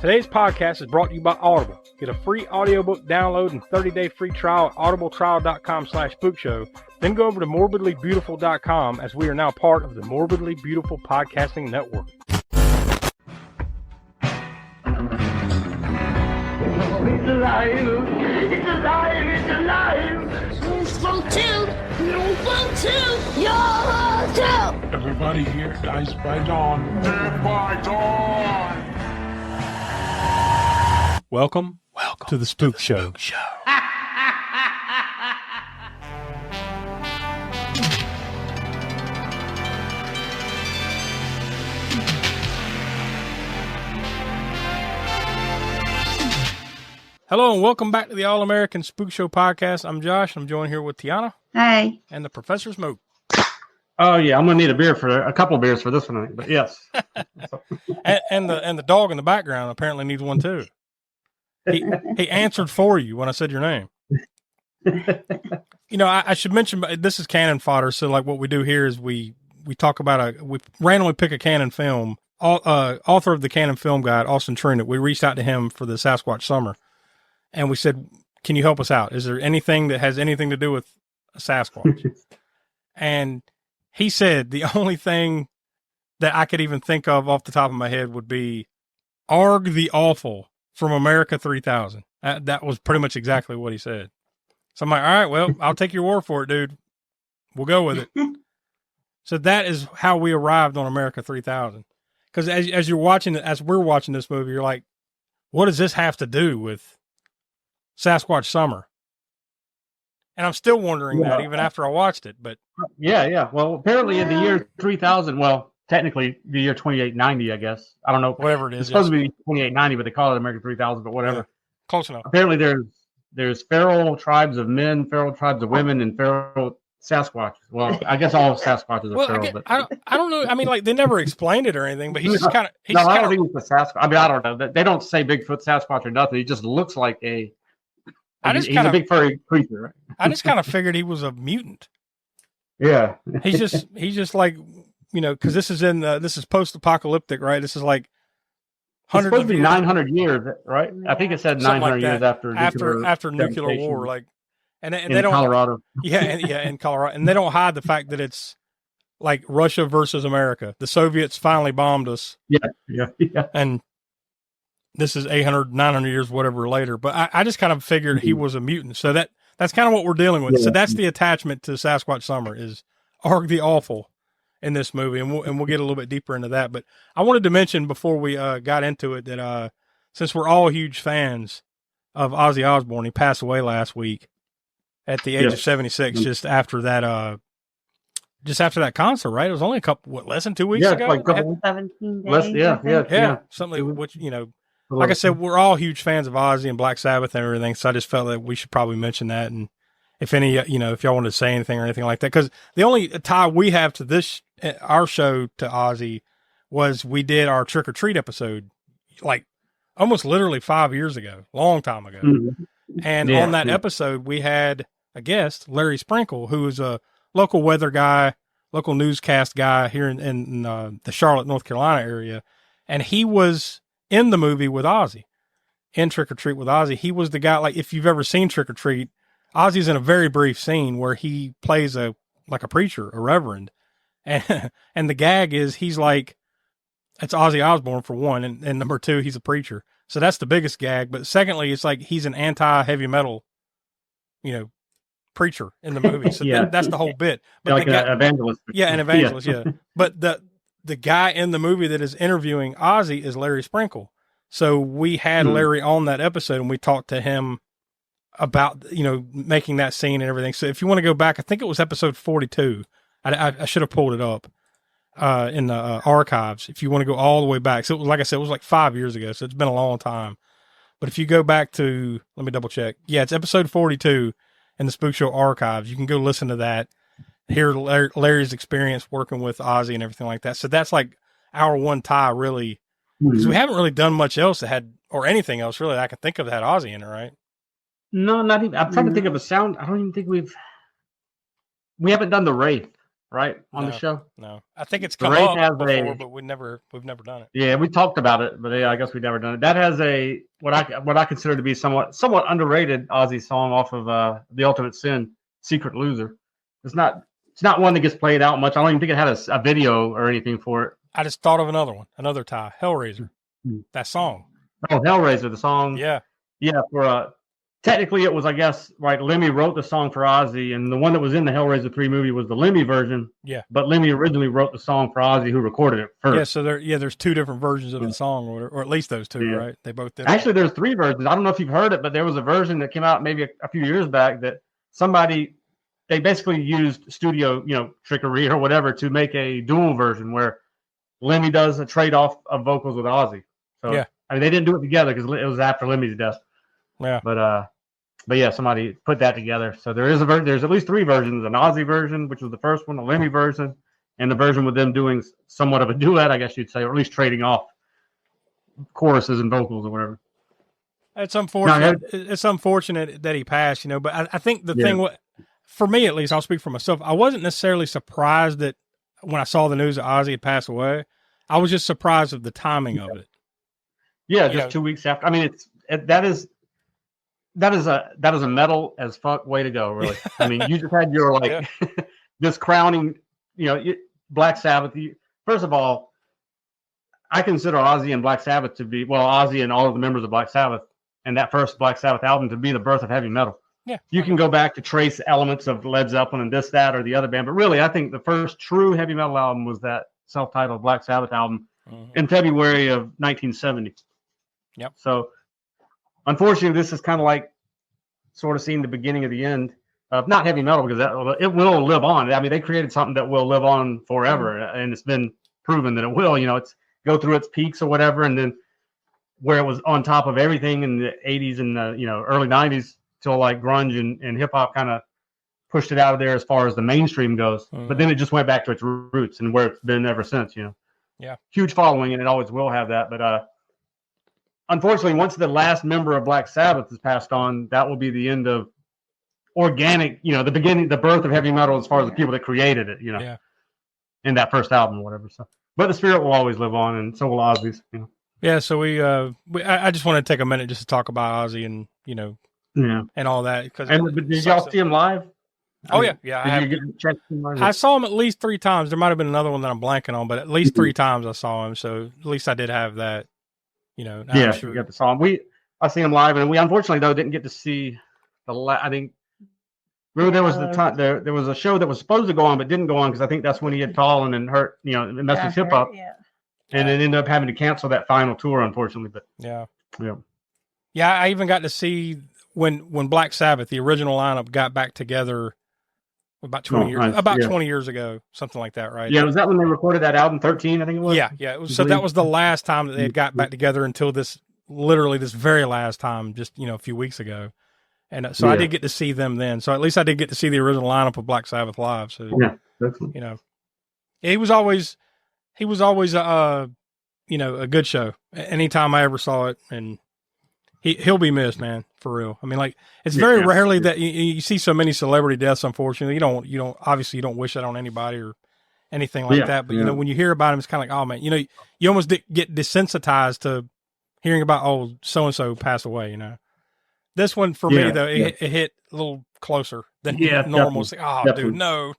Today's podcast is brought to you by Audible. Get a free audiobook download and 30-day free trial at audibletrial.com/spookshow. Then go over to morbidlybeautiful.com as we are now part of the Morbidly Beautiful Podcasting Network. Oh, it's alive! It's alive! It's alive! You're full too! You're full too! You're too! Everybody here dies by dawn. Dead by dawn! Welcome to the Spook Show. Hello and welcome back to the All-American Spook Show podcast. I'm Josh. I'm joined here with Tiana. Hi. And the Professor Smoke. Oh yeah, I'm gonna need a couple of beers for this one, but yes. and the dog in the background apparently needs one too. He answered for you when I said your name. You know, I should mention this is Cannon Fodder. So like what we do here is we talk about we randomly pick a Cannon film. Author of the Cannon Film Guide, Austin Trunick. We reached out to him for the Sasquatch Summer. And we said, can you help us out? Is there anything that has anything to do with a Sasquatch? And he said the only thing that I could even think of off the top of my head would be Arg the Awful from America 3000. That was pretty much exactly what he said. So I'm like, all right, well, I'll take your word for it, dude. We'll go with it. So that is how we arrived on America 3000. Because as you're watching it, as we're watching this movie, you're like, what does this have to do with Sasquatch Summer? And I'm still wondering that even after I watched it, but Yeah. Well, apparently in the year 3000, well, technically the year 2890, I guess. I don't know. whatever it is. It's supposed to be 2890, but they call it American 3000, but whatever. Yeah, close enough. Apparently there's feral tribes of men, feral tribes of women, and feral Sasquatches. Well, I guess all Sasquatches are feral, but I don't know. I mean, like they never explained it or anything, but he's just kind of. I don't think it's a Sasquatch. I mean, I don't know. They don't say Bigfoot, Sasquatch, or nothing. He just looks like he's a big furry creature, right? I just kind of figured he was a mutant. Yeah. He's just like, you know, because this is post-apocalyptic, right? This is like hundreds of years. 900 years, right? I think it said 900 like years after nuclear war, like, and they don't Colorado. in Colorado, and they don't hide the fact that it's like Russia versus America. The Soviets finally bombed us. Yeah. And this is 800, 900 years, whatever later. But I just kind of figured he was a mutant. So that's kind of what we're dealing with. Yeah. So that's the attachment to Sasquatch Summer is Arg the Awful in this movie. And we'll get a little bit deeper into that. But I wanted to mention before we got into it that since we're all huge fans of Ozzy Osbourne, he passed away last week at the age of 76, just after that concert, right? It was only a couple, less than 2 weeks ago? Like 17 days. Yeah. Something which, you know, like I said, we're all huge fans of Ozzy and Black Sabbath and everything. So I just felt that we should probably mention that. And if any, you know, if y'all wanted to say anything or anything like that, because the only tie we have to our show to Ozzy was we did our Trick or Treat episode, like almost literally 5 years ago, long time ago. Mm-hmm. And on that episode, we had a guest, Larry Sprinkle, who is a local weather guy, local newscast guy here in the Charlotte, North Carolina area. And he was in the movie with Ozzy, in Trick or Treat with Ozzy. He was the guy, like if you've ever seen Trick or Treat, Ozzy's in a very brief scene where he plays a preacher, a reverend. And the gag is he's like, it's Ozzy Osbourne for one. And number two, he's a preacher. So that's the biggest gag. But secondly, it's like he's an anti-heavy metal, you know, preacher in the movie. So that's the whole bit. But like an evangelist. Yeah, an evangelist, yeah. But the guy in the movie that is interviewing Ozzy is Larry Sprinkle. So we had Larry on that episode and we talked to him about, you know, making that scene and everything. So if you want to go back, I think it was episode 42. I should have pulled it up in the archives if you want to go all the way back. So it was, like I said, it was like 5 years ago. So it's been a long time. But if you go back to, let me double check. Yeah, it's episode 42 in the Spook Show archives. You can go listen to that, hear Larry's experience working with Ozzy and everything like that. So that's like our one tie, really, because we haven't really done much else that had, or anything else really that I can think of that had Ozzy in it, right? No, not even. I'm trying to think of a sound. I don't even think we haven't done the Wraith. right, on the show? No, I think it's The come Wraith up has before, but we've never done it. Yeah, we talked about it, but I guess we've never done it. That has a what I consider to be somewhat underrated Ozzy song off of The Ultimate Sin, "Secret Loser." It's not one that gets played out much. I don't even think it had a video or anything for it. I just thought of another tie, Hellraiser. That song. Oh, Hellraiser, the song. Yeah. For technically it was, I guess, right. Lemmy wrote the song for Ozzy, and the one that was in the Hellraiser 3 movie was the Lemmy version. Yeah. But Lemmy originally wrote the song for Ozzy, who recorded it first. Yeah. So there's two different versions of the song, or at least those two, right? They both did. Actually, there's 3 versions. I don't know if you've heard it, but there was a version that came out maybe a few years back that they basically used studio, trickery or whatever to make a dual version where Lemmy does a trade-off of vocals with Ozzy. So yeah. I mean, they didn't do it together because it was after Lemmy's death. Yeah. But yeah, somebody put that together. So there's at least 3 versions: an Ozzy version, which was the first one, a Lemmy version, and the version with them doing somewhat of a duet, I guess you'd say, or at least trading off choruses and vocals or whatever. It's unfortunate. It's unfortunate that he passed, But I think the thing, for me at least, I'll speak for myself. I wasn't necessarily surprised that when I saw the news that Ozzy had passed away. I was just surprised of the timing of it. Yeah, just 2 weeks after. I mean, that is a metal as fuck way to go, really. I mean, you just had your this crowning, Black Sabbath. First of all, I consider Ozzy and Black Sabbath to be Ozzy and all of the members of Black Sabbath and that first Black Sabbath album to be the birth of heavy metal. Yeah, you can go back to trace elements of Led Zeppelin and this, that, or the other band, but really, I think the first true heavy metal album was that self-titled Black Sabbath album in February of 1970. Yep. So, unfortunately, this is kind of like sort of seeing the beginning of the end of not heavy metal, because it will live on. I mean, they created something that will live on forever, and it's been proven that it will. It's go through its peaks or whatever, and then where it was on top of everything in the 80s and the early 90s till like grunge and hip hop kind of pushed it out of there as far as the mainstream goes. But then it just went back to its roots and where it's been ever since. Yeah, huge following, and it always will have that. But unfortunately, once the last member of Black Sabbath has passed on, that will be the end of organic, the birth of heavy metal as far as the people that created it, in that first album or whatever. So, but the spirit will always live on, and so will Ozzy's. Yeah. So I just want to take a minute just to talk about Ozzy and and all that. Did y'all see him live? Oh yeah. I saw him at least 3 times. There might have been another one that I'm blanking on, but at least 3 times I saw him. So at least I did have that. Yeah, sure. We got to saw him. I seen him live, and we unfortunately though didn't get to see I think. Remember, there was the time there was a show that was supposed to go on but didn't go on because I think that's when he had fallen and hurt, it messed his hip up, and then ended up having to cancel that final tour, unfortunately. But yeah, I even got to see when Black Sabbath, the original lineup, got back together about 20 years ago, something like that, right? Yeah, was that when they recorded that album 13? I think it was. Yeah, it was. So that was the last time that they had got back together until this very last time, just a few weeks ago. And so I did get to see them then. So at least I did get to see the original lineup of Black Sabbath live. So definitely. He was always a good show. Anytime I ever saw it, and he'll be missed, man, for real. I mean, it's very rarely that you see so many celebrity deaths. Unfortunately, you don't obviously you don't wish that on anybody or anything like that. But when you hear about him, it's kind of like, oh man, you almost get desensitized to hearing about so and so passed away. This one for me though, it hit a little closer than normal. It's like, dude, no.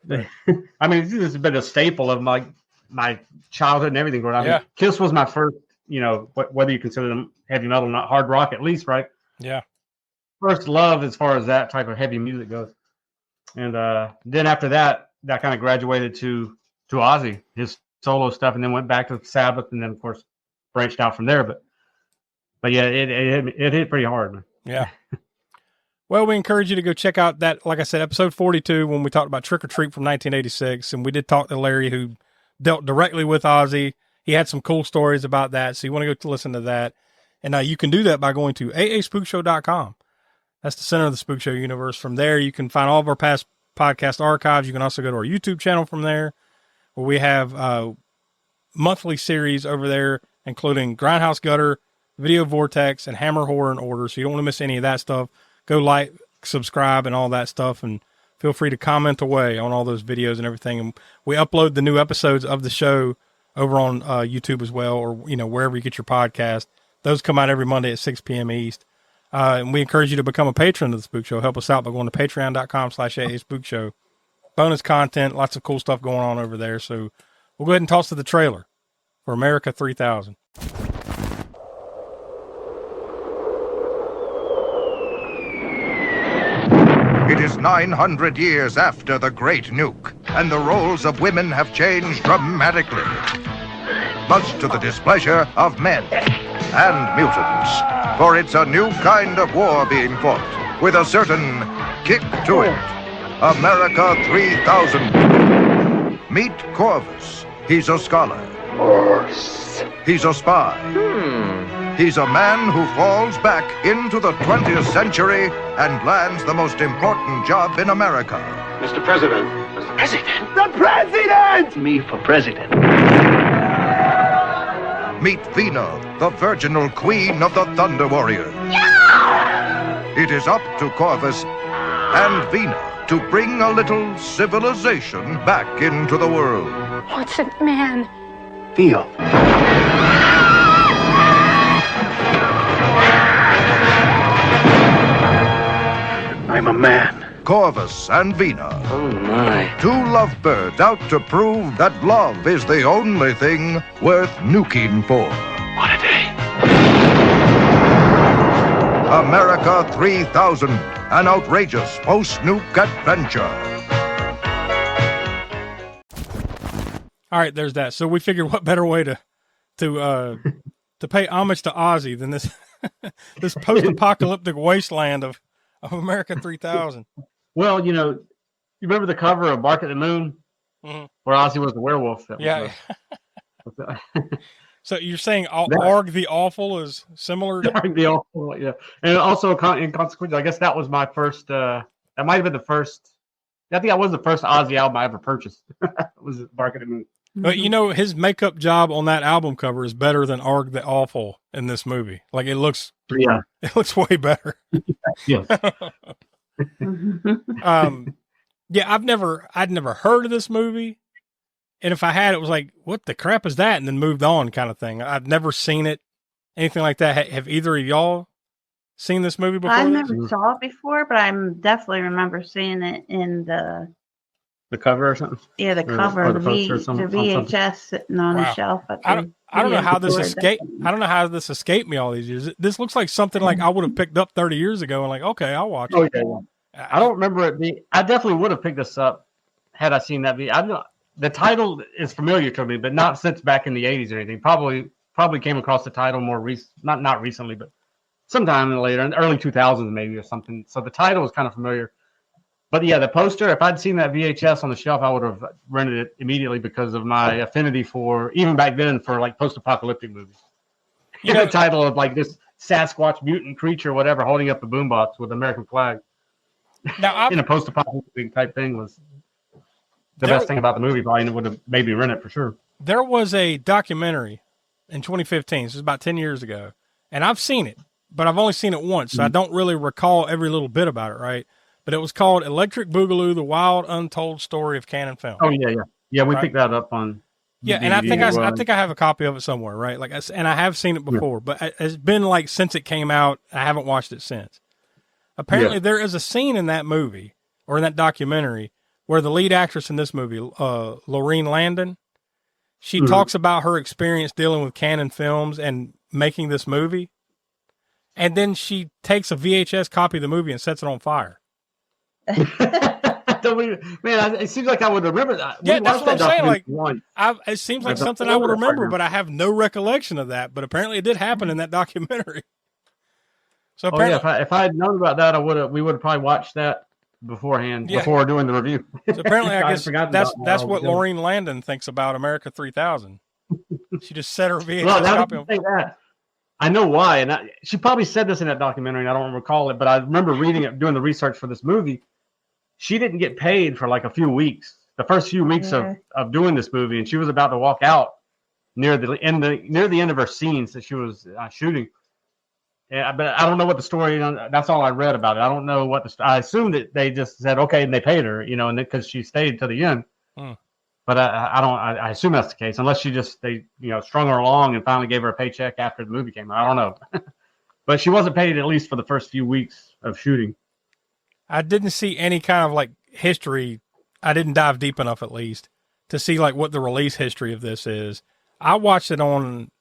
I mean, this has been a staple of my childhood and everything. I mean, Kiss was my first, whether you consider them heavy metal or not, hard rock at least, right? Yeah. First love as far as that type of heavy music goes. And then after that kind of graduated to Ozzy, his solo stuff, and then went back to Sabbath, and then of course branched out from there. But yeah, it hit pretty hard, man. Yeah. Well, we encourage you to go check out that, like I said, episode 42, when we talked about Trick or Treat from 1986. And we did talk to Larry, who dealt directly with Ozzy. He had some cool stories about that. So you want to go listen to that. And you can do that by going to aaspookshow.com. That's the center of the Spook Show universe. From there, you can find all of our past podcast archives. You can also go to our YouTube channel from there, where we have monthly series over there, including Grindhouse Gutter, Video Vortex, and Hammer Horror in Order. So you don't want to miss any of that stuff. Go like, subscribe, and all that stuff. And feel free to comment away on all those videos and everything. And we upload the new episodes of the show over on YouTube as well, or wherever you get your podcast. Those come out every Monday at 6 p.m. East. And we encourage you to become a patron of the Spook Show. Help us out by going to patreon.com/Spookshow. Bonus content, lots of cool stuff going on over there. So we'll go ahead and toss to the trailer for America 3000. It is 900 years after the Great Nuke, and the roles of women have changed dramatically, much to the displeasure of men and mutants. For it's a new kind of war being fought, with a certain kick to it. America 3000. Meet Corvus. He's a scholar. He's a spy. He's a man who falls back into the 20th century and lands the most important job in America. Mr. President. Mr. President? The president! Me for president. Meet Vina, the virginal queen of the Thunder Warriors. It is up to Corvus and Vina to bring a little civilization back into the world. What's it, man? Theo. I'm a man. Corvus and Vina. Oh, my. Two lovebirds out to prove that love is the only thing worth nuking for. What a day. America 3000, an outrageous post-nuke adventure. All right, there's that. So we figured what better way to pay homage to Ozzy than this this post-apocalyptic wasteland of America 3000. Well, you remember the cover of Bark at the Moon, where Ozzy was the werewolf? So you're saying Arg the Awful is similar to Arg the Awful, yeah. And also, in consequence, I guess that was my first. That might have been the first. I think that was the first Ozzy album I ever purchased. Was Bark at the Moon. But his makeup job on that album cover is better than Arg the Awful in this movie. Like it looks way better. Yes. I'd never heard of this movie. And if I had, it was like, what the crap is that? And then moved on kind of thing. I've never seen it, anything like that. Have either of y'all seen this movie before? I never saw it before, but I definitely remember seeing it in the cover or something. Yeah, the cover, the VHS sitting on the shelf. I don't know how this escaped. I don't know how this escaped me all these years. This looks like something like I would have picked up 30 years ago and like, okay, I'll watch it. Okay. I don't remember it. I definitely would have picked this up had I seen that video. The title is familiar to me, but not since back in the 80s or anything. Probably came across the title more not recently, but sometime in the early 2000s maybe or something. So the title was kind of familiar. But yeah, the poster, if I'd seen that VHS on the shelf, I would have rented it immediately because of my affinity for, even back then, for like post-apocalyptic movies. The title of like this Sasquatch mutant creature, whatever, holding up the boombox with the American flag. Now, in a post-apocalyptic type thing was the best thing about the movie. Probably would have made me rent it for sure. There was a documentary in 2015. This was about 10 years ago. And I've seen it, but I've only seen it once. So I don't really recall every little bit about it, right? But it was called Electric Boogaloo, The Wild Untold Story of Cannon Film. Oh, yeah. Yeah, we picked that up on DVD, and I think I have a copy of it somewhere, right? And I have seen it before, but it's been like since it came out, I haven't watched it since. Apparently there is a scene in that movie or in that documentary where the lead actress in this movie, Lorene Landon, she talks about her experience dealing with Cannon Films and making this movie. And then she takes a VHS copy of the movie and sets it on fire. Man, it seems like I would remember that. Yeah, that's what I'm saying. Like, it seems like something I would remember, but I have no recollection of that. But apparently, it did happen in that documentary. So apparently, if I had known about that, we would have probably watched that beforehand before doing the review. So apparently, I guess that's what Lorene Landon thinks about America 3000. She just set her VHS copy of that. I know why, and she probably said this in that documentary, and I don't recall it, but I remember reading it, doing the research for this movie. She didn't get paid for like a few weeks, the first few weeks of doing this movie, and she was about to walk out near the end of her scenes that she was shooting, Yeah, but I don't know what the story. That's all I read about it. I don't know what I assumed that they just said okay and they paid her, and because she stayed to the end. But I don't. I assume that's the case, unless they strung her along and finally gave her a paycheck after the movie came out. I don't know, but she wasn't paid at least for the first few weeks of shooting. I didn't see any kind of like history. I didn't dive deep enough, at least, to see like what the release history of this is. I watched it on.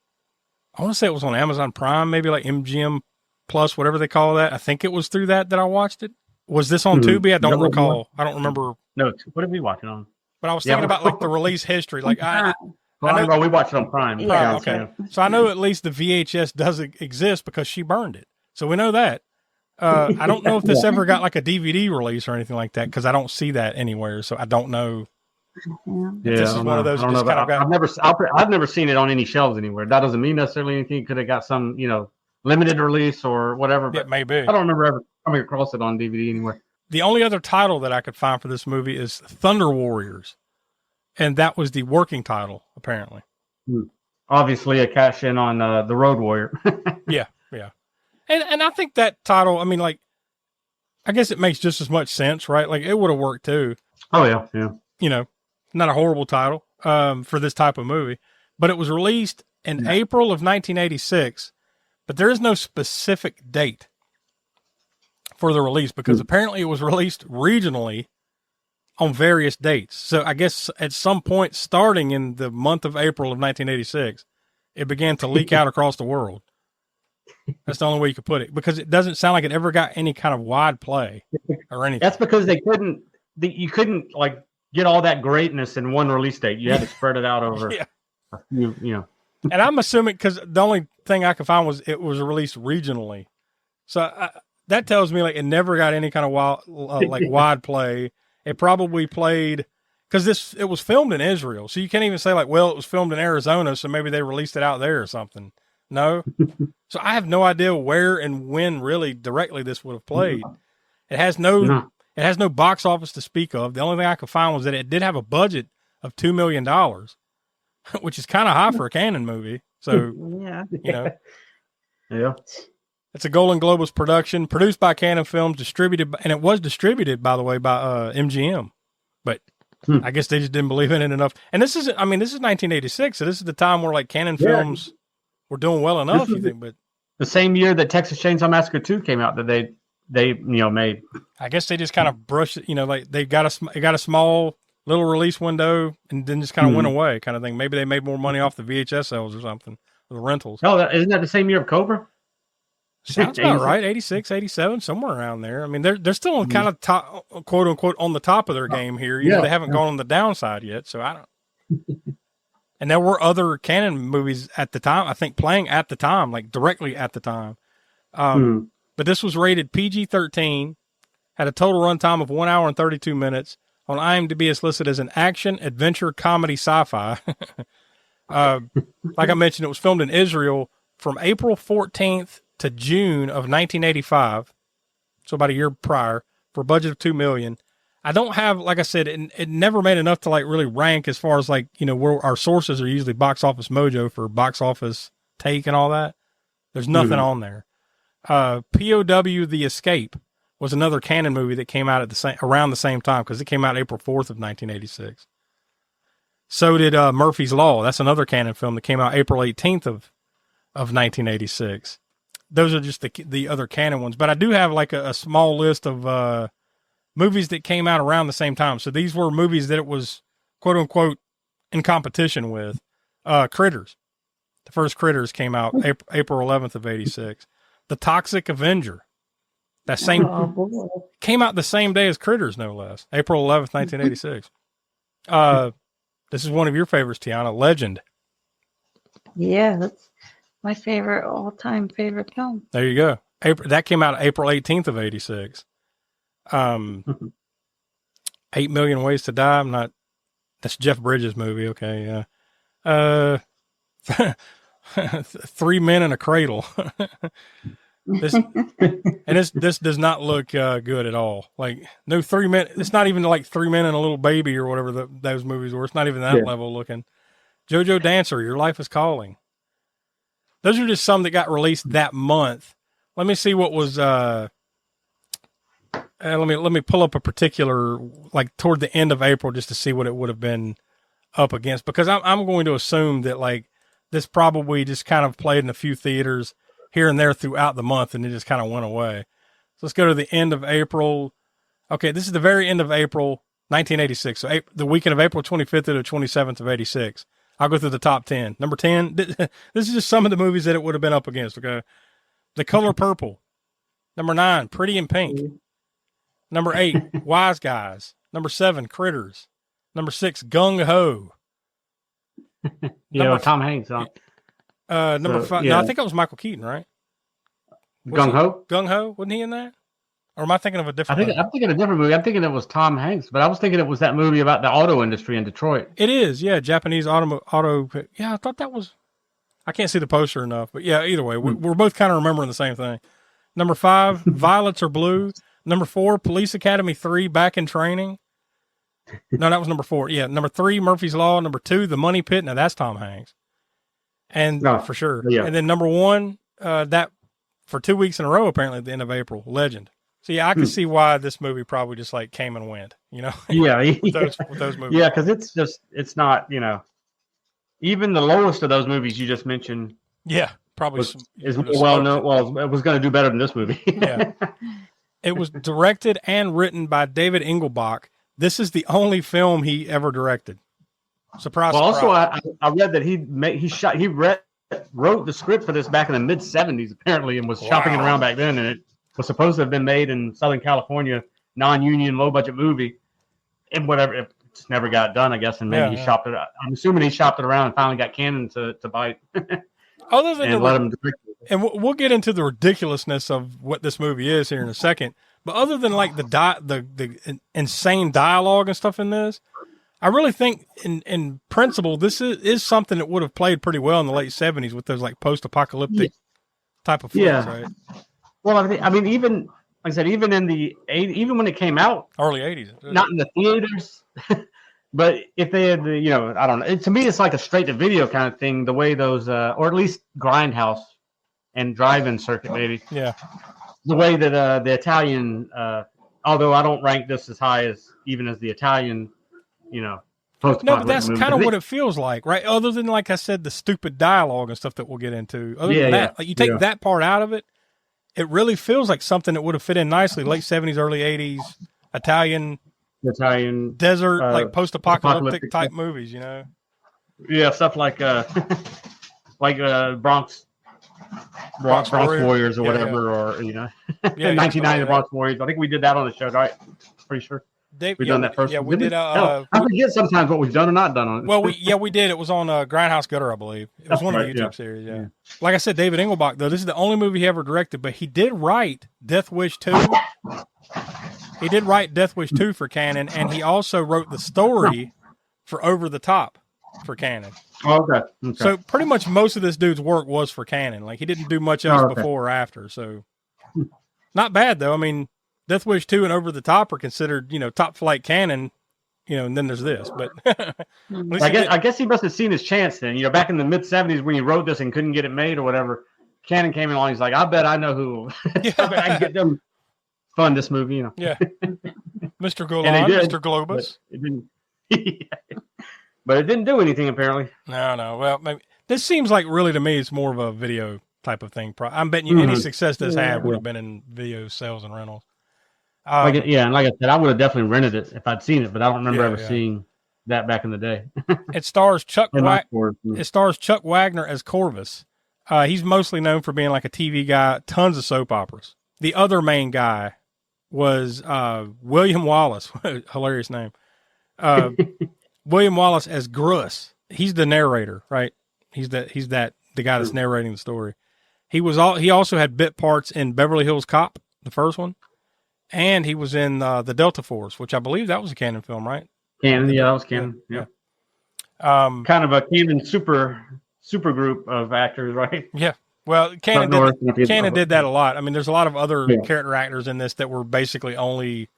I want to say it was on Amazon Prime, maybe like MGM Plus, whatever they call that. I think it was through that I watched it. Was this on Tubi? I don't recall. I don't remember. No, what did we watch it on? But I was thinking about like the release history. Like I know we watched it on Prime. Yeah, okay. So I know at least the VHS does exist because she burned it. So we know that. I don't know if this ever got like a DVD release or anything like that because I don't see that anywhere. So I don't know. This is one of those. I've never seen it on any shelves anywhere. That doesn't mean necessarily anything. Could have got some, limited release or whatever. But it may be. I don't remember ever coming across it on DVD anywhere. The only other title that I could find for this movie is Thunder Warriors, and that was the working title apparently. Obviously, a cash in on the Road Warrior. yeah, and I think that title. I mean, like, I guess it makes just as much sense, right? Like, it would have worked too. Oh yeah. Not a horrible title for this type of movie, but it was released in April of 1986, but there is no specific date for the release because apparently it was released regionally on various dates. So I guess at some point starting in the month of April of 1986, it began to leak out across the world. That's the only way you could put it because it doesn't sound like it ever got any kind of wide play or anything. That's because you couldn't like get all that greatness in one release date. You had to spread it out over, And I'm assuming because the only thing I could find was it was released regionally, so that tells me like it never got any kind of wide play. It probably played because it was filmed in Israel, so you can't even say like, well, it was filmed in Arizona, so maybe they released it out there or something. No, so I have no idea where and when really directly this would have played. It has no. It has no box office to speak of. The only thing I could find was that it did have a budget of $2 million, which is kind of high for a Cannon movie. So, yeah, it's a Golden Globus production, produced by Cannon Films, distributed, and it was distributed, by the way, by MGM. But I guess they just didn't believe in it enough. And this is 1986, so this is the time where like Cannon Films were doing well enough. You think? But the same year that Texas Chainsaw Massacre 2 came out, that they made. I guess they just kind of brushed it, like they got a small little release window and then just kind of went away kind of thing. Maybe they made more money off the VHS sales or something, or the rentals. Oh, isn't that the same year of Cobra? Sounds about right. 86, 87, somewhere around there. I mean, they're still kind of top, quote unquote, on the top of their game here. They haven't gone on the downside yet. So I don't. And there were other Cannon movies at the time, I think, playing at the time, like directly at the time. But this was rated PG-13, had a total runtime of 1 hour and 32 minutes. On IMDb, it's listed as an action, adventure, comedy, sci-fi. Like I mentioned, it was filmed in Israel from April 14th to June of 1985, so about a year prior, for a budget of $2 million. I don't have, like I said, it never made enough to like really rank as far as like, where our sources are usually Box Office Mojo for box office take and all that. There's nothing on there. POW The Escape was another Cannon movie that came out around the same time because it came out April 4th of 1986. So did Murphy's Law. That's another Cannon film that came out April 18th of 1986. Those are just the other Cannon ones. But I do have like a small list of movies that came out around the same time. So these were movies that it was, quote unquote, in competition with. Critters. The first Critters came out April 11th of 86. The Toxic Avenger. That came out the same day as Critters, no less. April 11th, 1986. This is one of your favorites, Tiana, Legend. Yeah, that's my all-time favorite film. There you go. That came out April 18th of 86. 8 Million Ways to Die. That's Jeff Bridges' movie. Okay. Yeah. 3 Men in a Cradle. This does not look good at all. Like no 3 men. It's not even like 3 Men and a Little Baby or whatever those movies were. It's not even that level looking. JoJo Dancer, Your Life is Calling. Those are just some that got released that month. Let me see what was. Let me pull up a particular, like toward the end of April, just to see what it would have been up against, because I'm going to assume that like this probably just kind of played in a few theaters here and there throughout the month, and it just kind of went away. So let's go to the end of April. Okay, this is the very end of April, 1986. So the weekend of April 25th to the 27th of 86. I'll go through the top 10. Number 10, this is just some of the movies that it would have been up against, okay? The Color Purple. Number 9, Pretty in Pink. Number 8, Wise Guys. Number 7, Critters. Number 6, Gung Ho. Tom Hanks. Number 5, no, I think that was Michael Keaton, right? Gung Ho? Gung Ho? Wasn't he in that? Or am I thinking of a different movie? I'm thinking of a different movie. I'm thinking it was Tom Hanks, but I was thinking it was that movie about the auto industry in Detroit. It is, yeah. Japanese auto. Yeah, I thought that was. I can't see the poster enough, but yeah. Either way, we're both kind of remembering the same thing. Number 5, Violets Are Blue. Number 4, Police Academy 3, Back in Training. No, that was number 4. Yeah, number 3, Murphy's Law. Number 2, The Money Pit. Now that's Tom Hanks, and for sure. Yeah. And then number 1, that for 2 weeks in a row, apparently at the end of April, Legend. So yeah, I can see why this movie probably just like came and went, you know? Yeah. with those movies. Yeah, because it's not, even the lowest of those movies you just mentioned. Yeah, probably is well known. Well, it was going to do better than this movie. Yeah. It was directed and written by David Engelbach. This is the only film he ever directed. Surprise! Well, surprise. also I read that he wrote the script for this back in the mid '70s apparently, and was shopping it around back then, and it was supposed to have been made in Southern California, non-union, low-budget movie, and whatever. It just never got done, I guess, and maybe he shopped it. I'm assuming he shopped it around and finally got Cannon to bite. Other than and let him direct it. And we'll get into the ridiculousness of what this movie is here in a second. But other than like the insane dialogue and stuff in this, I really think in principle this is something that would have played pretty well in the late '70s with those like post-apocalyptic type of flicks, right? Well, I mean, even like I said, even in the even when it came out, early '80s, not in the theaters, but if they had the, I don't know. To me, it's like a straight to video kind of thing. The way those, or at least Grindhouse and drive-in circuit, maybe. Yeah. The way that the Italian, although I don't rank this as high as even as the Italian, No, but that's kind of what it feels like, right? Other than, like I said, the stupid dialogue and stuff that we'll get into. Other than that, like you take that part out of it, it really feels like something that would have fit in nicely. Late '70s, early '80s, Italian desert, like post-apocalyptic type movies, Yeah, stuff like Bronx Warriors or whatever, or 1990 the Bronx Warriors. I think we did that on the show, right? Pretty sure. We've done that first. Yeah, we did. I forget sometimes what we've done or not done on it. Well, we did. It was on Grindhouse Gutter, I believe. It was one of the YouTube series. Yeah. Like I said, David Engelbach, though, this is the only movie he ever directed, but he did write Death Wish 2. He did write Death Wish 2 for Cannon, and he also wrote the story for Over the Top for Cannon. Oh, okay. So pretty much most of this dude's work was for Cannon. Like he didn't do much else before or after. So not bad though. I mean, Death Wish 2 and Over the Top are considered, top flight Cannon, and then there's this. But I guess he must have seen his chance then. Back in the mid '70s when he wrote this and couldn't get it made or whatever, Cannon came along. He's like, I bet I know who. I bet I can get them fund this movie. Yeah, Mr. Golan, Mr. Globus. But it didn't do anything apparently. No. Well, maybe this seems like really to me it's more of a video type of thing. I'm betting you any success this had would have been in video sales and rentals. And like I said, I would have definitely rented it if I'd seen it, but I don't remember ever seeing that back in the day. It stars Chuck Wagner as Corvus. He's mostly known for being like a TV guy, tons of soap operas. The other main guy was William Wallace, hilarious name. William Wallace as Gruss. He's the narrator, right? He's the guy that's narrating the story. He also had bit parts in Beverly Hills Cop, the first one, and he was in the Delta Force, which I believe that was a Cannon film, right? Cannon, yeah, that was Cannon. Yeah. Kind of a Cannon super group of actors, right? Yeah. Well, Cannon did that a lot. I mean, there's a lot of other character actors in this that were basically only.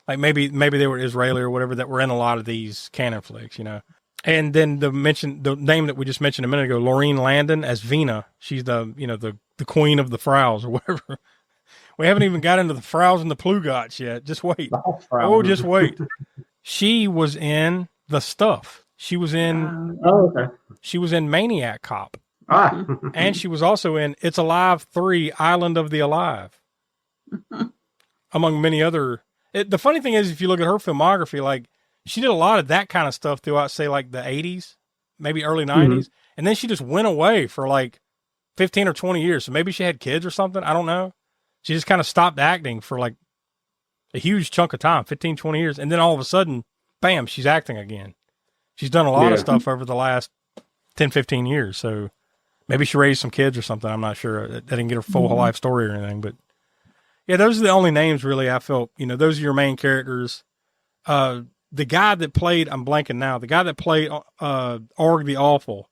Like maybe they were Israeli or whatever that were in a lot of these Cannon flicks, And then the name that we just mentioned a minute ago, Laureen Landon as Vina. She's the the queen of the Fraus or whatever. We haven't even got into the Fraus and the Plugots yet. Just wait. Oh, just wait. She was in The Stuff. She was in. Okay. She was in Maniac Cop. Ah. And she was also in It's Alive 3, Island of the Alive. Among many other. The funny thing is, if you look at her filmography, like, she did a lot of that kind of stuff throughout, say, like the 80s, maybe early 90s. And then she just went away for like 15 or 20 years. So maybe she had kids or something. I don't know. She just kind of stopped acting for like a huge chunk of time, 15, 20 years. And then all of a sudden, bam, she's acting again. She's done a lot of stuff over the last 10, 15 years. So maybe she raised some kids or something. I'm not sure. I didn't get her full life story or anything, but yeah, those are the only names really I felt, those are your main characters. The guy that played, I'm blanking now, the guy that played Org the Awful.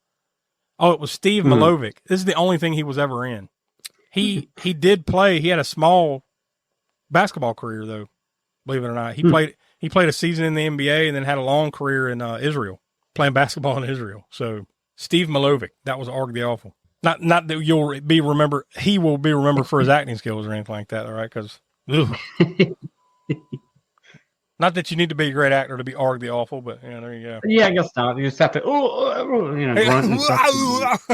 Oh, it was Steve Milovic. This is the only thing he was ever in. He had a small basketball career though, believe it or not. He played a season in the NBA and then had a long career in Israel, playing basketball in Israel. So Steve Milovic, that was Org the Awful. Not that he will be remembered for his acting skills or anything like that, all right? Because not that you need to be a great actor to be Org the Awful, but there you go. Yeah, I guess not. You just have to, grunt and stuff.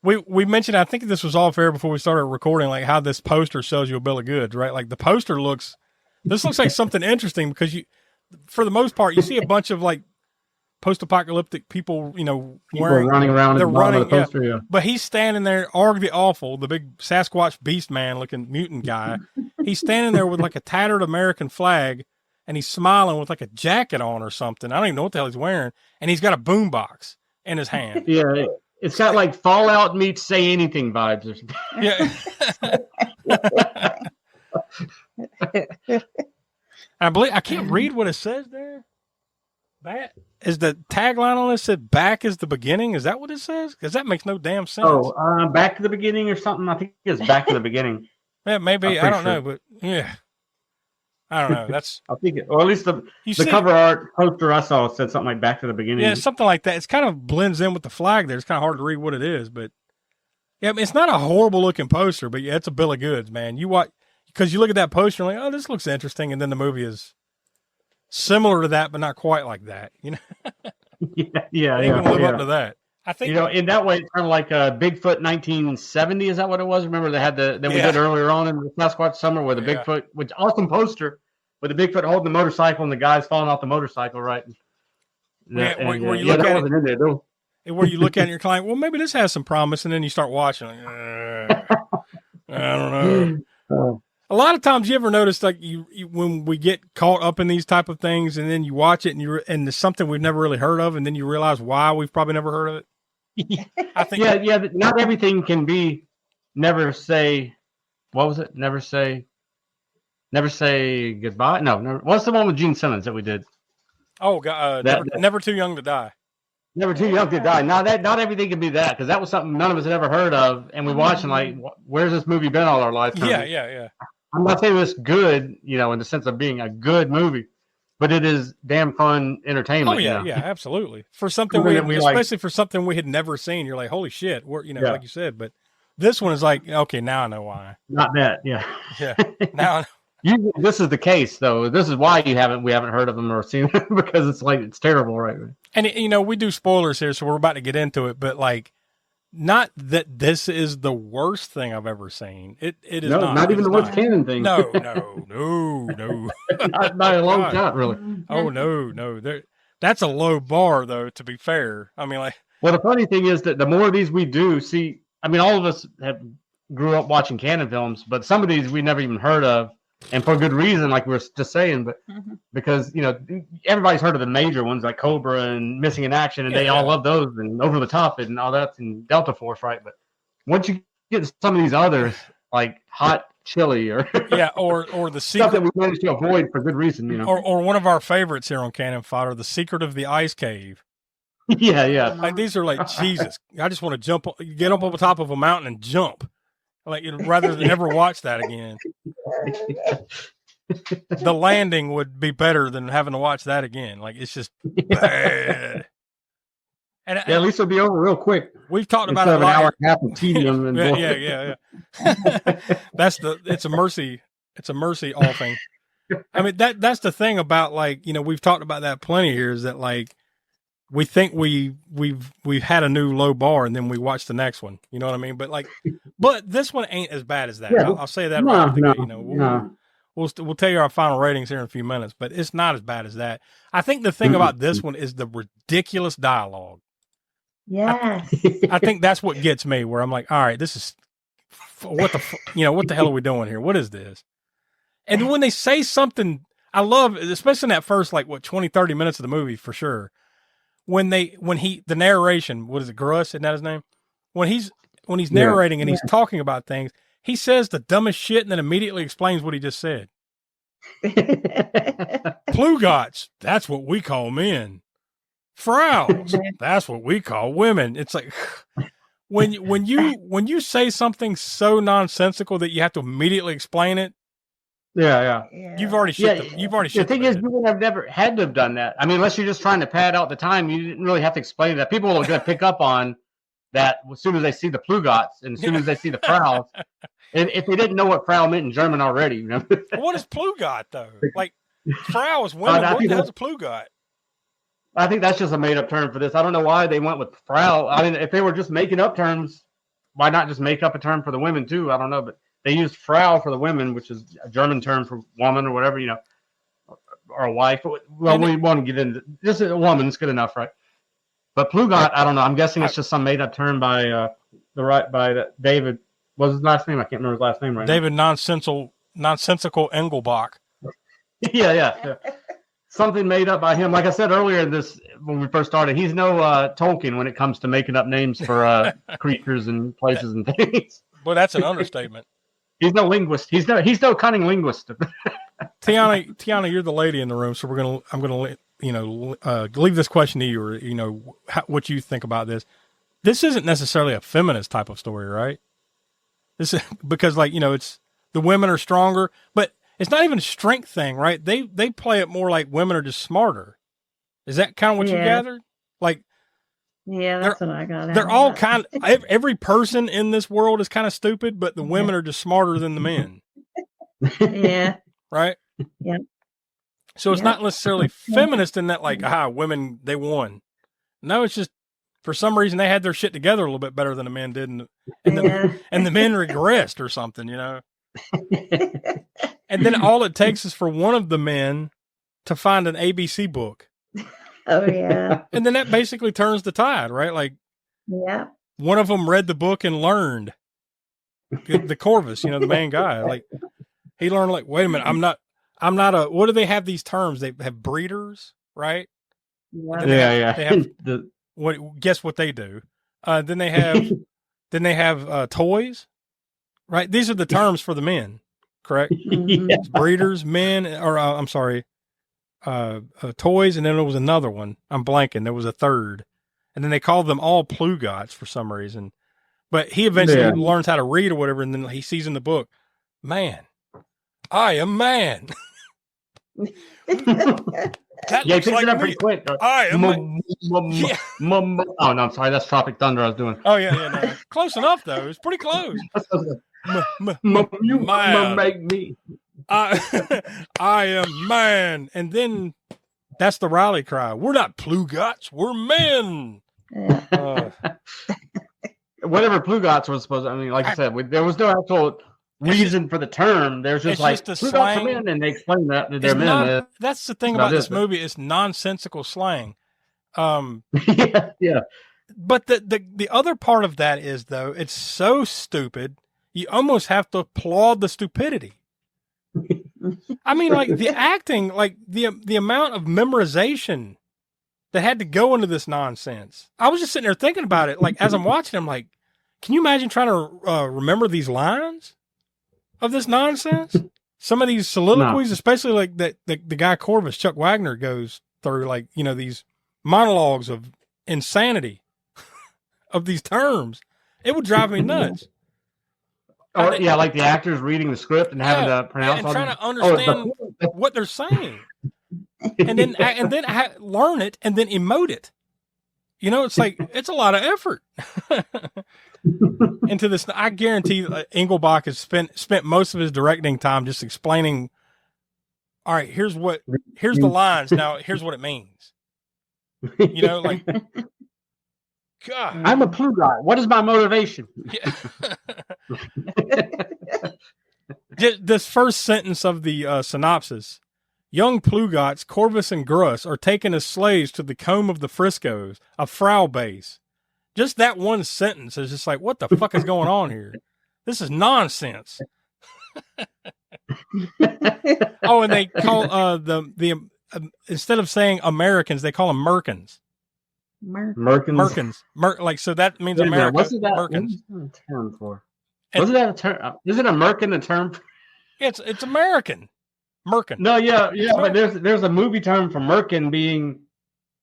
We mentioned, I think this was all fair before we started recording, like how this poster sells you a bill of goods, right? Like the poster looks like something interesting because for the most part, you see a bunch of like post-apocalyptic people, wearing, running around. They're running, the poster, yeah. But he's standing there, Org the Awful, the big Sasquatch beast man looking mutant guy. He's standing there with like a tattered American flag, and he's smiling with like a jacket on or something. I don't even know what the hell he's wearing, and he's got a boombox in his hand. Yeah, it's got like Fallout meets Say Anything vibes or something. Yeah. I can't read what it says there. That is the tagline on this said "Back is the beginning." Is that what it says? Because that makes no damn sense. Oh, Back to the Beginning or something. I think it's Back to the Beginning. Yeah, maybe. I don't know, but yeah, I don't know. That's I think, or at least the cover art poster I saw said something like "Back to the Beginning." Yeah, something like that. It's kind of blends in with the flag there. It's kind of hard to read what it is, but yeah, I mean, it's not a horrible looking poster, but yeah, it's a bill of goods, man. You watch because you look at that poster and like, oh, this looks interesting, and then the movie is similar to that, but not quite like that. Yeah. Live up to that. I think in that way, it's kind of like Bigfoot 1970. Is that what it was? Remember they had we did earlier on in the Sasquatch Summer with the Bigfoot, which awesome poster with the Bigfoot holding the motorcycle and the guys falling off the motorcycle, right? Where you look at it, where you look at it, and you're kind of like, well, maybe this has some promise, and then you start watching. Like, I don't know. A lot of times, you ever notice like you when we get caught up in these type of things, and then you watch it, and there's something we've never really heard of, and then you realize why we've probably never heard of it. I think. Yeah. Not everything can be. Never say. What was it? Never say goodbye. No. Never, what's the one with Gene Simmons that we did? Oh God! Never Too Young to Die. Never Too Young to Die. Not everything can be that because that was something none of us had ever heard of, and we watched and like, where's this movie been all our life? Yeah. I'm not saying it's good, in the sense of being a good movie, but it is damn fun entertainment. Oh yeah, absolutely. For something especially for something we had never seen, you're like, holy shit, like you said. But this one is like, okay, now I know why. Not that, yeah. Now. This is the case, though. This is why we haven't heard of them or seen them because it's terrible, right? And we do spoilers here, so we're about to get into it. But like, not that this is the worst thing I've ever seen. It is not even the worst Cannon thing. No. not a long shot, really. Oh no. That's a low bar, though. To be fair, I mean, like. Well, the funny thing is that the more of these we do, see, I mean, all of us grew up watching Cannon films, but some of these we never even heard of. And for good reason, like we were just saying, but because, everybody's heard of the major ones like Cobra and Missing in Action, and they all love those, and Over the Top and all that, and Delta Force, right? But once you get some of these others, like Hot Chili or or the secret stuff that we managed to avoid for good reason, or one of our favorites here on Cannon Fodder, The Secret of the Ice Cave. Yeah. Like these are like, Jesus, I just want to get up on the top of a mountain and jump. Like, rather than ever watch that again. The landing would be better than having to watch that again. Like, it's just bad. And at least it'll be over real quick. We've talked about Instead it of a an lot. hour and a half of tedium. And yeah. It's a mercy. It's a mercy all thing. I mean, that's the thing about, like, you know, we've talked about that plenty here, is that, like, we think we've had a new low bar, and then we watch the next one. You know what I mean? But this one ain't as bad as that. Yeah, I'll say that no, right at the no, gate. You know, we'll tell you our final ratings here in a few minutes, but it's not as bad as that. I think the thing about this one is the ridiculous dialogue. Yes. I think that's what gets me, where I'm like, all right, this is what the hell are we doing here? What is this? And when they say something, I love, especially in that first, 20, 30 minutes of the movie, for sure. The narration, what is it, Gruss, isn't that his name? When he's narrating and he's talking about things, he says the dumbest shit and then immediately explains what he just said. Plugots, that's what we call men. Frowns, that's what we call women. It's like, when you say something so nonsensical that you have to immediately explain it. Yeah. You've already shit. You've already shit. The thing is, you would have never had to have done that. I mean, unless you're just trying to pad out the time, you didn't really have to explain that. People are going to pick up on that as soon as they see the Plugots and as soon as they see the Frowns. And if they didn't know what Frau meant in German already, you know. What is Plugot though? Like, Frau is women. What the hell's a Plugot? I think that's just a made up term for this. I don't know why they went with Frau. I mean, if they were just making up terms, why not just make up a term for the women too? I don't know, but they used Frau for the women, which is a German term for woman or whatever, you know, or a wife. Well, we want to get into just a woman. It's good enough, right? But Plugot, I don't know. I'm guessing it's just some made up term by David. What's his last name? I can't remember his last name right David now. Nonsensical Engelbach. Yeah. Something made up by him. Like I said earlier, when we first started, he's no Tolkien when it comes to making up names for creatures and places and things. Well, that's an understatement. He's no linguist. He's no cunning linguist. Tiana, you're the lady in the room, so I'm gonna leave this question to you, or what you think about this. This isn't necessarily a feminist type of story, right? This is because, it's the women are stronger, but it's not even a strength thing, right? They play it more like women are just smarter. Is that kind of what you gathered? Yeah, that's what I got. They're all every person in this world is kind of stupid, but the women are just smarter than the men. Yeah. Right? Yeah. So it's not necessarily feminist in that, women, they won. No, it's just, for some reason, they had their shit together a little bit better than the men did, and the men regressed or something, you know? And then all it takes is for one of the men to find an ABC book. Oh, yeah. And then that basically turns the tide, right? Yeah. One of them read the book and learned. The Corvus, the main guy. He learned, wait a minute, I'm not a, what do they have these terms? They have breeders, right? Yeah. They have guess what they do? Then they have toys, right? These are the terms for the men, correct? Yeah. Breeders, men, or I'm sorry, toys, and then there was another one. I'm blanking. There was a third, and then they called them all Plugots for some reason. But he eventually learns how to read or whatever, and then he sees in the book, man, I am man. That he looks picked like it up me. pretty quick. I am. Oh no, I'm sorry. That's Tropic Thunder I was doing. Oh yeah. No. Close enough though. It's pretty close. You make me. I am man, and then that's the rally cry. We're not Plugots. We're men. Whatever Plugots was supposed to, I mean, like I said, there was no actual reason for the term. There's just Plugots are men, and they explain that they're men. That's the thing about this movie. It's nonsensical slang. Yeah. But the other part of that is, though, it's so stupid, you almost have to applaud the stupidity. I mean, the acting, the amount of memorization that had to go into this nonsense. I was just sitting there thinking about it. As I'm watching, I'm like, can you imagine trying to remember these lines of this nonsense? Some of these soliloquies, especially the guy Corvus, Chuck Wagner, goes through, these monologues of insanity of these terms. It would drive me nuts. Or like the actors reading the script and having to pronounce and trying to understand what they're saying, and then learn it and then emote it. it's like, it's a lot of effort into this. I guarantee Engelbach has spent most of his directing time just explaining, all right, here's the lines. Now here's what it means. Like, God, I'm a blue guy. What is my motivation? Yeah. This first sentence of the synopsis: young Plugots, Corvus and Gruss are taken as slaves to the comb of the Friscoes, a Frau base. Just that one sentence is just like, what the fuck is going on here? This is nonsense. Oh, and they call the instead of saying Americans, they call them Merkins. Merkins. Like, so that means America. Wasn't that Merkins. a term for? Wasn't that a term? Isn't a Merkin a term? It's American. Merkin. No, yeah, but there's a movie term for Merkin being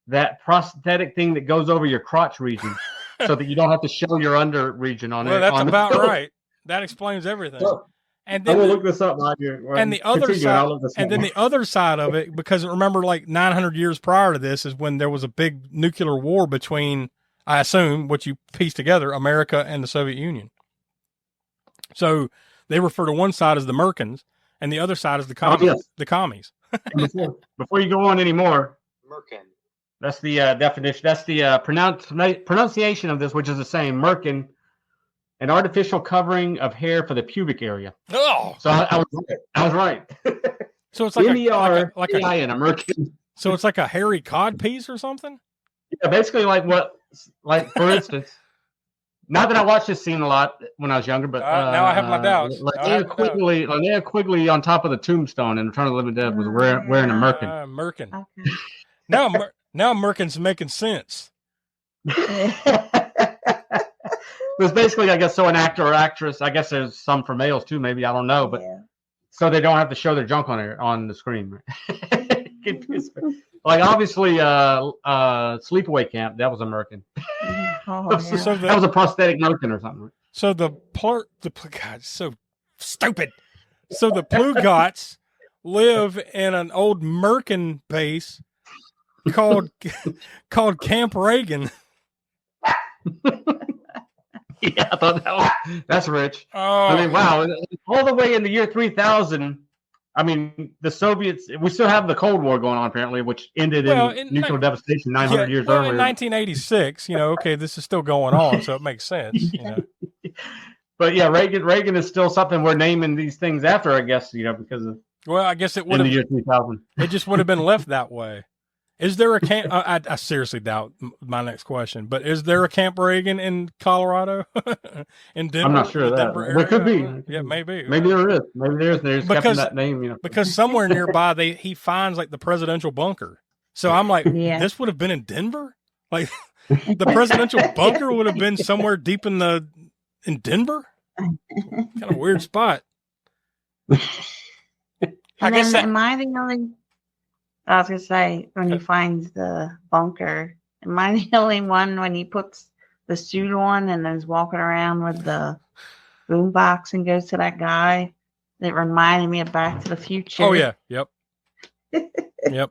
that prosthetic thing that goes over your crotch region, so that you don't have to show your under region on it. Well, that's about right. That explains everything. And then I will look this up while you're. And the other side, and then the other side of it, because remember, like 900 years prior to this, is when there was a big nuclear war between, I assume, what you piece together, America and the Soviet Union. So they refer to one side as the Merkins, and the other side as the commies. Yes. The commies. Before you go on anymore, Merkin. that's the definition. That's the pronunciation of this, which is the same. Merkin, an artificial covering of hair for the pubic area. Oh, so I was right. So it's like a Merkin. So it's like a hairy cod piece or something. Yeah, basically like for instance. Not that I watched this scene a lot when I was younger, but now I have my doubts. Linnea Quigley on top of the tombstone in Return of the Living Dead was wearing a merkin. Merkin. Okay. Now Merkin's making sense. It was basically, I guess, so an actor or actress. I guess there's some for males too, maybe, I don't know, but so they don't have to show their junk on the screen. Like obviously, Sleepaway Camp, that was a merkin. So that was a prosthetic merkin or something. So God, so stupid. So the Plugots live in an old merkin base called Camp Reagan. Yeah, I thought that's rich. Oh, I mean, wow! All the way in the year 3000. I mean, the Soviets. We still have the Cold War going on, apparently, which ended in nuclear devastation 900 years earlier. In 1986, okay, this is still going on, so it makes sense. But yeah, Reagan is still something we're naming these things after, I guess. Because of. Well, I guess it would have. In the year 2000, it just would have been left that way. Is there a camp? I seriously doubt my next question, but is there a Camp Reagan in Colorado? In Denver? I'm not sure of that. There could be. Yeah, maybe. Maybe there is. Maybe there is. There's kept that name, Because somewhere nearby he finds like the presidential bunker. So I'm like, this would have been in Denver? Like the presidential bunker would have been somewhere deep in Denver? Kind of weird spot. I guess am I the only? I was gonna say when he finds the bunker, am I the only one when he puts the suit on and is walking around with the boombox and goes to that guy? That reminded me of Back to the Future. Oh yeah, yep. Yep.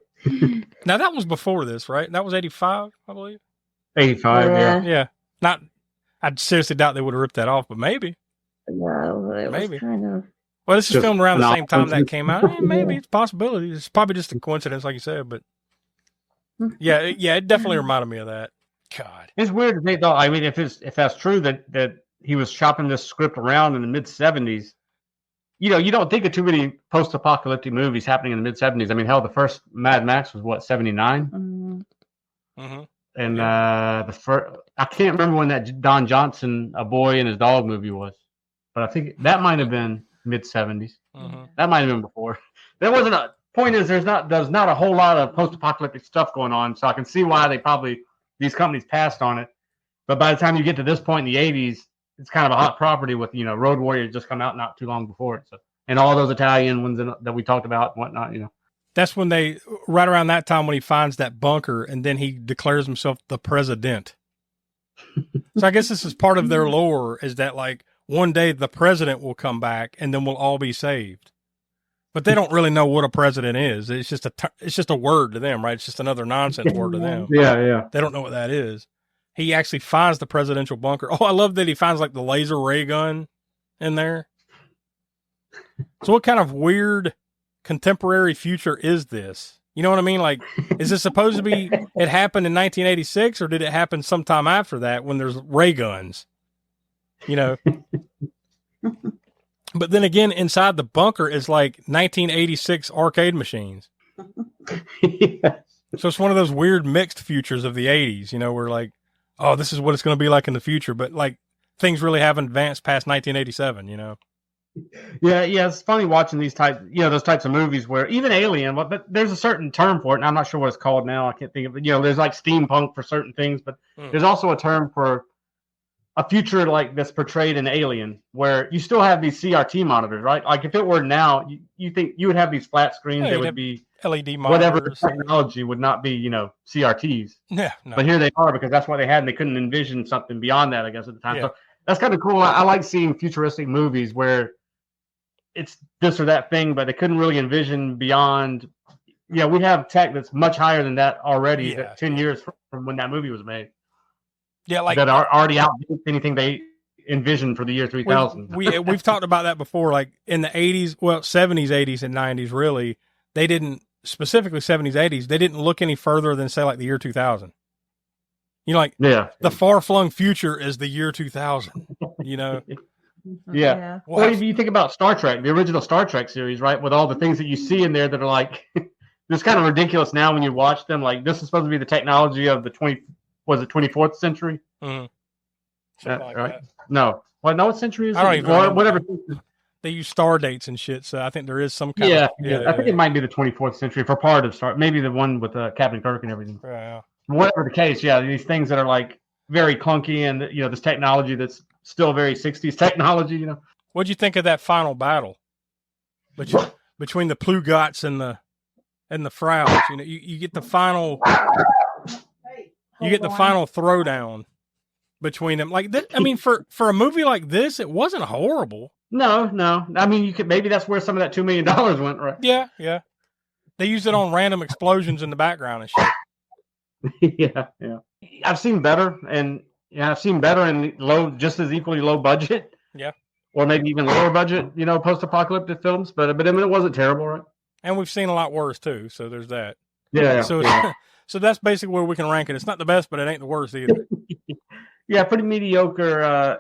Now that was before this, right? That was 85, I believe. 85, yeah. Not. I seriously doubt they would have ripped that off, but maybe. No, it was kind of. Well, this is filmed around the same time that came out. Maybe it's a possibility. It's probably just a coincidence, like you said. But yeah, it definitely reminded me of that. God, it's weird to think though. I mean, if that's true that he was shopping this script around in the mid 70s, you don't think of too many post-apocalyptic movies happening in the mid 70s. I mean, hell, the first Mad Max was what 79, and the first I can't remember when that Don Johnson, A Boy and His Dog movie was, but I think that might have been mid 70s. That might have been before. There wasn't a point. Is there's not a whole lot of post-apocalyptic stuff going on, so I can see why these companies passed on it. But by the time you get to this point in the 80s, it's kind of a hot property with Road Warrior just come out not too long before it. So and all those Italian ones that we talked about and whatnot. That's when right around that time when he finds that bunker and then he declares himself the president. So I guess this is part of their lore, is that like one day the president will come back and then we'll all be saved. But they don't really know what a president is. It's just a word to them, right? It's just another nonsense word to them. Yeah. They don't know what that is. he actually finds the presidential bunker. Oh, I love that he finds like the laser ray gun in there. So what kind of weird contemporary future is this? You know what I mean? Like, is this supposed to be, it happened in 1986 or did it happen sometime after that when there's ray guns? You know? But then again, inside the bunker is like 1986 arcade machines. Yeah. So it's one of those weird mixed futures of the 80s, you know, where like, oh, this is what it's going to be like in the future. But like things really haven't advanced past 1987, you know? Yeah, it's funny watching these those types of movies where even Alien, but there's a certain term for it, and I'm not sure what it's called now. I can't think of it. You know, there's like steampunk for certain things, but there's also a term for a future like that's portrayed in Alien, where you still have these CRT monitors, right? Like if it were now, you think you would have these flat screens, Yeah, they you'd would have be LED whatever the monitors. technology would not be, CRTs. Yeah, no. But here they are because that's what they had, and they couldn't envision something beyond that, I guess, at the time. Yeah. So that's kind of cool. I like seeing futuristic movies where it's this or that thing, but they couldn't really envision beyond. Yeah, we have tech that's much higher than that already. Yeah. 10 years from when that movie was made, Yeah, like that are already out anything they envisioned for the year 3000. we've talked about that before. Like in the 80s, well, 70s, 80s, and 90s, really, they didn't, specifically 70s, 80s, they didn't look any further than say like the year 2000. You know, like the far flung future is the year 2000. You know, yeah. Well, if you think about Star Trek, the original Star Trek series, right, with all the things that you see in there that are like, it's kind of ridiculous now when you watch them. Like this is supposed to be the technology of the 24th century. Mm-hmm. Something like right? that. No. Well, no, what century is I don't it? even Or remember. whatever. They use star dates and shit, so I think there is some kind Yeah, of... I think it might be the 24th century for part of Star. Maybe the one with Captain Kirk and everything. Yeah. Whatever the case, yeah, these things that are like very clunky and this technology that's still very 60s technology. What'd you think of that final battle between the Plugots and the Frowns? You know, you get the final throwdown between them. Like that, I mean, for a movie like this, it wasn't horrible. No. I mean, maybe that's where some of that $2 million went, right? Yeah. They used it on random explosions in the background and shit. Yeah. I've seen better, and I've seen better in just as equally low budget. Yeah. Or maybe even lower budget, post-apocalyptic films. But I mean, it wasn't terrible, right? And we've seen a lot worse too. So there's that. Yeah. So so that's basically where we can rank it. It's not the best, but it ain't the worst either. Yeah, pretty mediocre.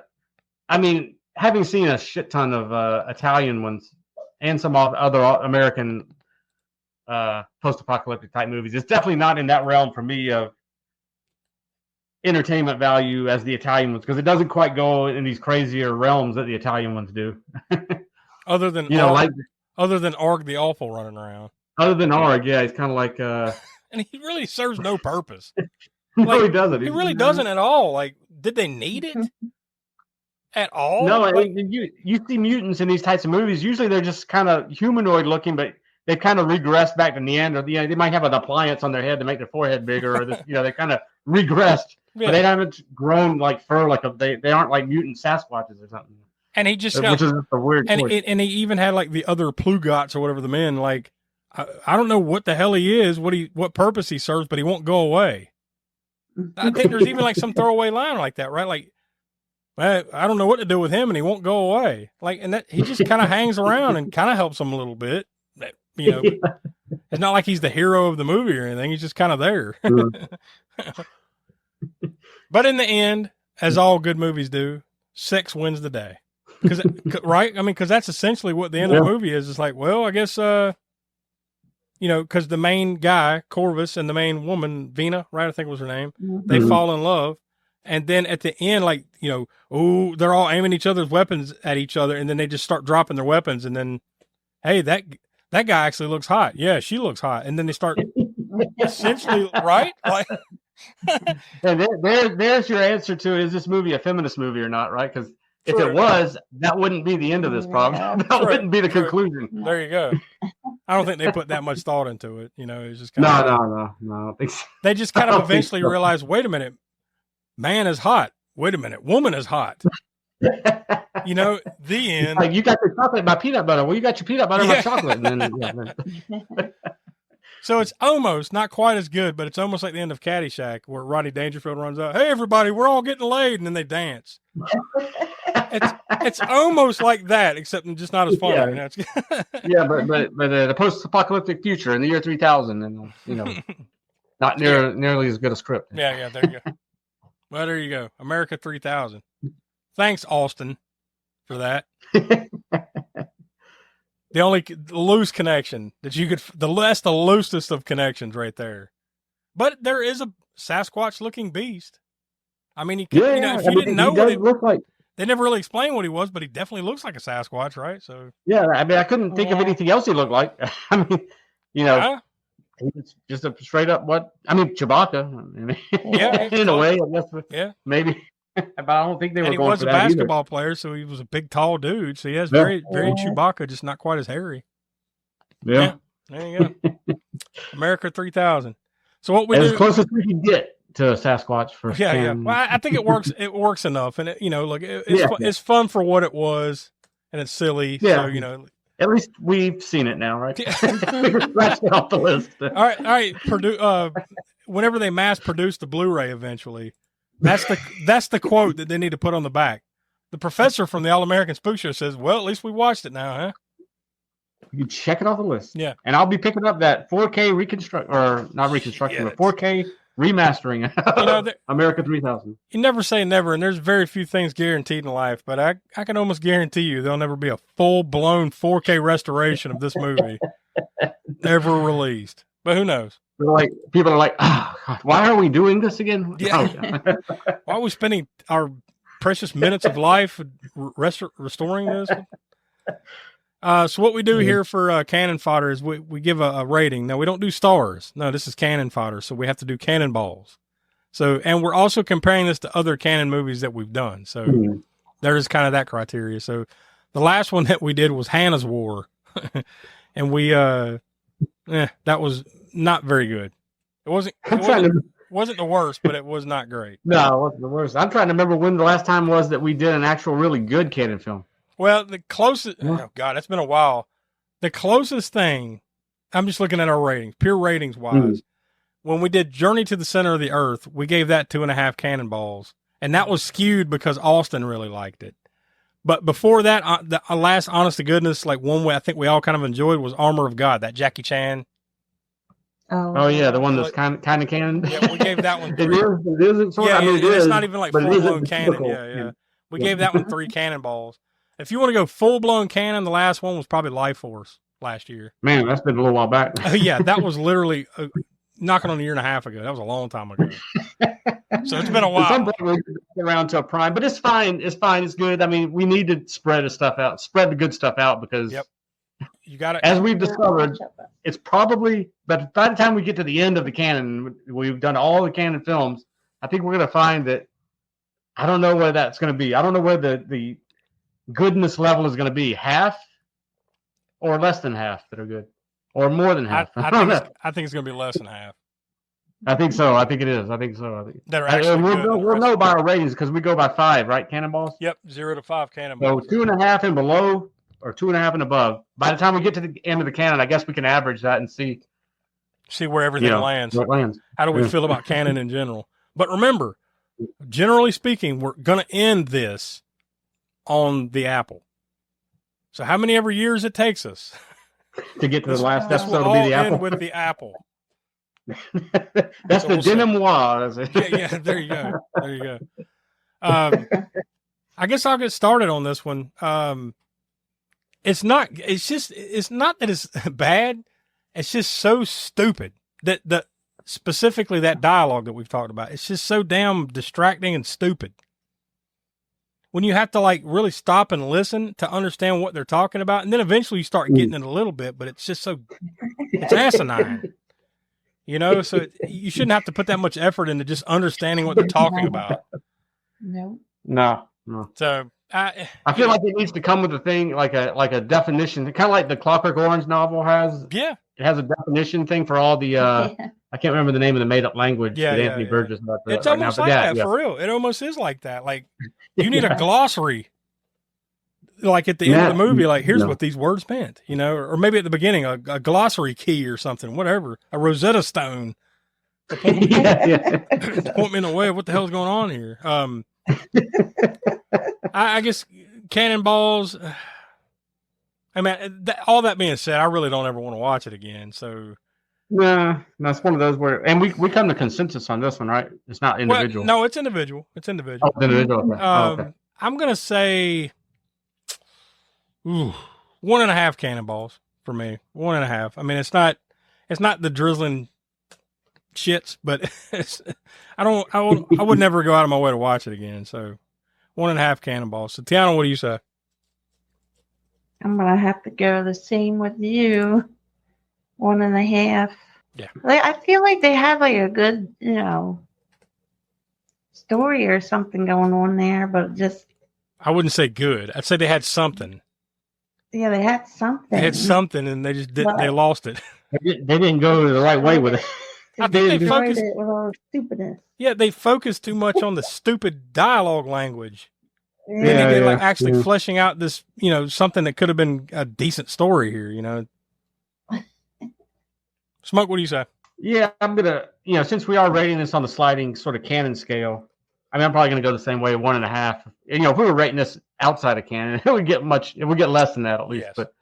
I mean, having seen a shit ton of Italian ones and some other American post-apocalyptic type movies, it's definitely not in that realm for me of entertainment value as the Italian ones, because it doesn't quite go in these crazier realms that the Italian ones do. Other than other than Arg the Awful running around. Other than Arg, yeah, he's kind of like and he really serves no purpose. No, he doesn't. He really doesn't at all. Like, did they need it at all? No, I mean, you see mutants in these types of movies. Usually they're just kind of humanoid looking, but they've kind of regressed back to Neanderthal. They might have an appliance on their head to make their forehead bigger, or they kind of regressed, but they haven't grown like fur. They aren't like mutant Sasquatches or something. And he just which is a weird. And he even had like the other Plugots or whatever the men. Like, I don't know what the hell he is, what purpose he serves, but he won't go away. I think there's even like some throwaway line like that, right? Like, I don't know what to do with him, and he won't go away. Like, and that he just kind of hangs around and kind of helps them a little bit. It's not like he's the hero of the movie or anything. He's just kind of there. But in the end, as all good movies do, sex wins the day. Right? I mean, because that's essentially what the end of the movie is. It's like, well, I guess, because the main guy, Corvus, and the main woman, Vina, right? I think was her name. Mm-hmm. They fall in love. And then at the end, like, they're all aiming each other's weapons at each other. And then they just start dropping their weapons. And then, hey, that guy actually looks hot. Yeah, she looks hot. And then they start essentially, right? Like, and there's your answer to, is this movie a feminist movie or not, right? Because if it was, that wouldn't be the end of this problem. That wouldn't be the conclusion. There you go. I don't think they put that much thought into it. It's just kind No, I don't think so. They just kind of eventually realize, wait a minute, man is hot. Wait a minute, woman is hot. The end. Like, you got your chocolate, my peanut butter. Well, you got your peanut butter, my chocolate. And then, So it's almost not quite as good, but it's almost like the end of Caddyshack where Rodney Dangerfield runs out, "Hey everybody, we're all getting laid," and then they dance. It's almost like that, except just not as funny. Yeah. You know? Yeah, but the post-apocalyptic future in the year 3000, and not nearly as good a script. Yeah, there you go. Well, there you go. America 3000. Thanks, Austin, for that. The only loose connection that you could, that's the loosest of connections right there. But there is a Sasquatch-looking beast. I mean, if you didn't know what it look like. They never really explained what he was, but he definitely looks like a Sasquatch, right? So yeah, I mean, I couldn't think of anything else he looked like. I mean, it's just a straight up Chewbacca. In a way, I guess. Yeah, maybe. But I don't think they were. And he going was for a that basketball either. player, so he was a big, tall dude. So he has very Chewbacca, just not quite as hairy. Yeah. There you go. America 3000. So what we do? As close as we can get to Sasquatch for. Yeah. Well, I think it works. It works enough, and it's fun for what it was, and it's silly. Yeah. So at least we've seen it now, right? Scratch it off the list. All right. Whenever they mass produce the Blu-ray, eventually, that's the quote that they need to put on the back. The professor from the All American Spookshow says, "Well, at least we watched it now, huh?" You check it off the list. Yeah. And I'll be picking up that 4K but 4K remastering America 3000. You never say never, and there's very few things guaranteed in life, but I can almost guarantee you there'll never be a full-blown 4K restoration of this movie ever released. But who knows? People are like, oh, God, why are we doing this again? Yeah. Why are we spending our precious minutes of life restoring this? So what we do here for Cannon Fodder is we give a rating. Now, we don't do stars. No, this is Cannon Fodder, so we have to do cannonballs. So, and we're also comparing this to other Cannon movies that we've done. So there's kind of that criteria. So the last one that we did was Hannah's War. And we, that was not very good. It wasn't the worst, but it was not great. No, it wasn't the worst. I'm trying to remember when the last time was that we did an actual really good Cannon film. Well, the closest, oh God, it's been a while. The closest thing, I'm just looking at our ratings, pure ratings wise. When we did Journey to the Center of the Earth, we gave that 2.5 cannonballs. And that was skewed because Austin really liked it. But before that, the last honest to goodness, like one way I think we all kind of enjoyed was Armor of God, that Jackie Chan. Oh yeah, the one that's kind of canon. Yeah, we gave that one 3. It isn't sort of, it's not even like full-blown canon. Yeah. We gave that one 3 cannonballs. If you want to go full-blown canon, the last one was probably Life Force last year. Man, that's been a little while back. Yeah, that was literally knocking on a year and a half ago. That was a long time ago. So it's been a while. At some point we'll get around to a prime, but it's fine. It's fine. It's good. I mean, we need to spread the good stuff out because you got it. As we've discovered, it's probably, but by the time we get to the end of the canon, we've done all the canon films. I think we're going to find that, I don't know where that's going to be. I don't know where the goodness level is going to be, half or less than half that are good, or more than half. I think it's going to be less than half. I think so. I think it is. I think so. That are actually we'll know by our ratings because we go by 5, right? Cannonballs. Yep, 0 to 5 cannonballs. So 2.5 and below, or 2.5 and above. By the time we get to the end of the canon, I guess we can average that and see where everything lands. Where it lands. How do we feel about canon in general? But remember, generally speaking, we're going to end this on the Apple. So how many ever years it takes us to get to the last episode will will be the Apple. End with the Apple. That's so the denouement. Yeah, there you go. There you go. I guess I'll get started on this one. It's not that it's bad. It's just so stupid that specifically that dialogue that we've talked about. It's just so damn distracting and stupid. When you have to like really stop and listen to understand what they're talking about, and then eventually you start getting it a little bit, but it's just it's asinine. So you shouldn't have to put that much effort into just understanding what they're talking about. No. So I feel like it needs to come with a thing like a definition, kind of like the Clockwork Orange novel has. Yeah, it has a definition thing for all the. I can't remember the name of the made up language that Anthony Burgess. It's almost like that for real. It almost is like that. Like you need a glossary like at the end of the movie, like here's No. what these words meant, or maybe at the beginning, a glossary key or something, whatever, a Rosetta Stone. To point me, to point me in a way of what the hell's going on here. I guess Cannonballs. I mean, all that being said, I really don't ever want to watch it again. So, No, it's one of those where, and we come to consensus on this one, right? It's not individual. No, it's individual. It's individual. Oh, individual. Okay. Okay. I'm gonna say, 1.5 Cannonballs for me. 1.5. I mean, it's not the drizzling shits, but I would never go out of my way to watch it again. So 1.5 Cannonballs. So Tiana, what do you say? I'm gonna have to go the same with you. 1.5. Yeah. Like, I feel like they have like a good, story or something going on there, but just I wouldn't say good. I'd say they had something. yeah, they had something. They had something, and they just didn't. They lost it. They didn't go the right way with it. I think they destroyed focused. it with all the stupidness. Yeah, they focused too much on the stupid dialogue language. Yeah. They didn't get like actually fleshing out this, something that could have been a decent story here. Smoke, what do you say? Yeah, I'm gonna, since we are rating this on the sliding sort of canon scale, I mean, I'm probably gonna go the same way, 1.5. And, if we were rating this outside of canon, it would get less than that at least. Yes. But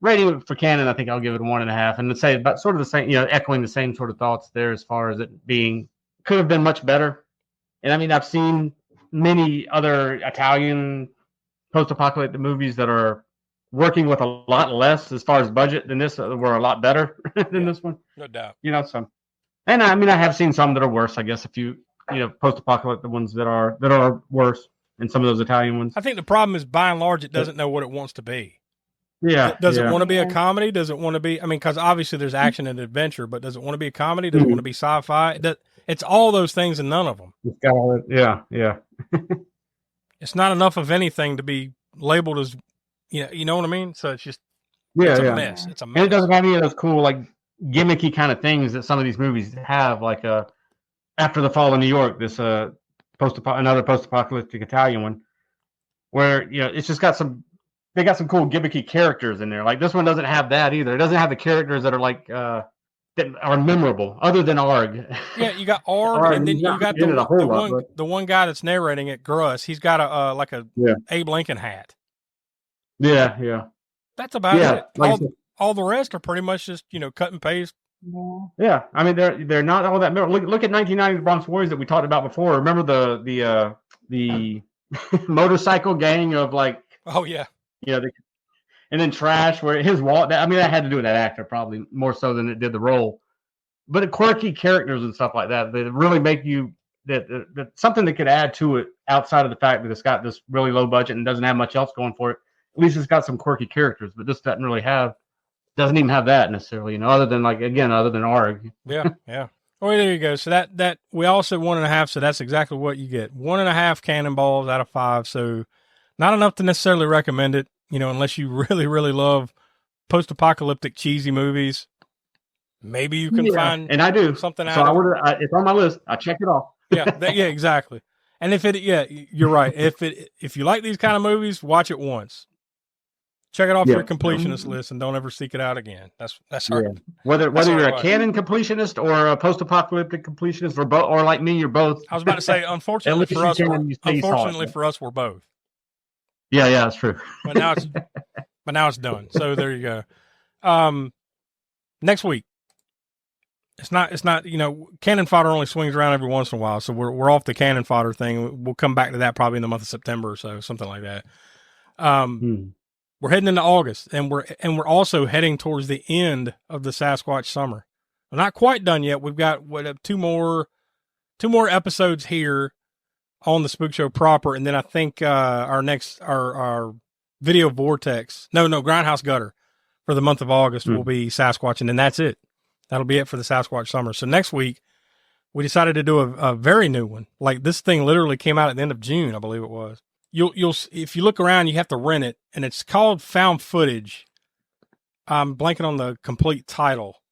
rating it for canon, I think I'll give it 1.5, and let's say about sort of the same, echoing the same sort of thoughts there as far as it being could have been much better. And I mean, I've seen many other Italian post-apocalyptic movies that are working with a lot less as far as budget than this, were a lot better than this one. No doubt. So, and I mean, I have seen some that are worse. I guess a few, post-apocalyptic ones that are worse, and some of those Italian ones. I think the problem is, by and large, it doesn't know what it wants to be. Yeah. Does it want to be a comedy? Does it want to be? I mean, because obviously there's action and adventure, but does it want to be a comedy? Does it want to be sci-fi? It's all those things and none of them. It's got all that. Yeah. It's not enough of anything to be labeled as, you know what I mean? So it's just, Yeah, it's a yeah. mess. It's a mess. And it doesn't have any of those cool, like, gimmicky kind of things that some of these movies have, like After the Fall of New York, this another post-apocalyptic Italian one, where it's just got they got some cool gimmicky characters in there. Like this one doesn't have that either. It doesn't have the characters that are like that are memorable, other than Arg. Yeah, you got Arg, and then you got the one guy that's narrating it, Gruss. He's got a Abe Lincoln hat. Yeah. That's about it. Like all the rest are pretty much just cut and paste. Yeah, I mean they're not all that. Look at 1990s Bronx Warriors that we talked about before. Remember the motorcycle gang of like. Oh yeah. And then Trash, where his wall. I mean, that had to do with that actor probably more so than it did the role. But the quirky characters and stuff like that, they really make you that something that could add to it outside of the fact that it's got this really low budget and doesn't have much else going for it. At least it's got some quirky characters, but this doesn't even have that necessarily, other than Arg. Yeah. Oh, there you go. So that we all said 1.5, so that's exactly what you get. 1.5 Cannonballs out of 5. So not enough to necessarily recommend it, unless you really, really love post-apocalyptic cheesy movies. Maybe you can find and I do something out. So it's on my list. I check it off. Yeah, exactly. And you're right. If you like these kind of movies, watch it once. Check it off your completionist list and don't ever seek it out again. That's hard. Whether you're a canon completionist or a post-apocalyptic completionist, or like me, you're both. I was about to say, unfortunately for us, we're both. Yeah, that's true. But now it's done. So there you go. Next week. It's not, Cannon Fodder only swings around every once in a while. So we're off the Cannon Fodder thing. We'll come back to that probably in the month of September or so, something like that. We're heading into August, and we're also heading towards the end of the Sasquatch Summer. We're not quite done yet. We've got two more episodes here on the Spookshow proper, and then I think our video vortex, Grindhouse Gutter for the month of August will be Sasquatch, and then that's it. That'll be it for the Sasquatch Summer. So next week we decided to do a very new one. Like this thing literally came out at the end of June, I believe it was. You'll if you look around, you have to rent it, and it's called Found Footage. I'm blanking on the complete title.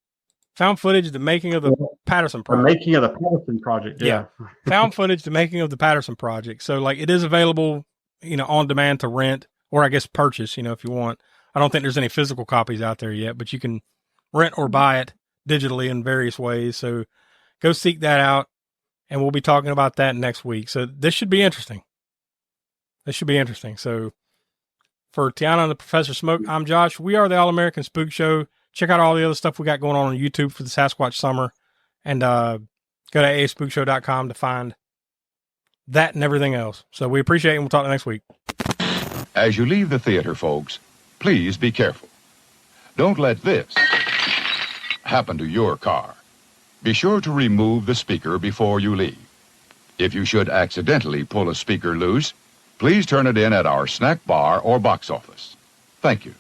Found Footage: The Making of the Patterson Project. The Making of the Patterson Project. Yeah. Found Footage: The Making of the Patterson Project. So like it is available, on demand to rent, or I guess purchase, if you want. I don't think there's any physical copies out there yet, but you can rent or buy it digitally in various ways. So go seek that out, and we'll be talking about that next week. So this should be interesting. So for Tiana and the Professor Smoke, I'm Josh. We are the All-American Spook Show. Check out all the other stuff we got going on YouTube for the Sasquatch Summer, and go to aaspookshow.com to find that and everything else. So we appreciate it, and we'll talk next week. As you leave the theater, folks, please be careful. Don't let this happen to your car. Be sure to remove the speaker before you leave. If you should accidentally pull a speaker loose, please turn it in at our snack bar or box office. Thank you.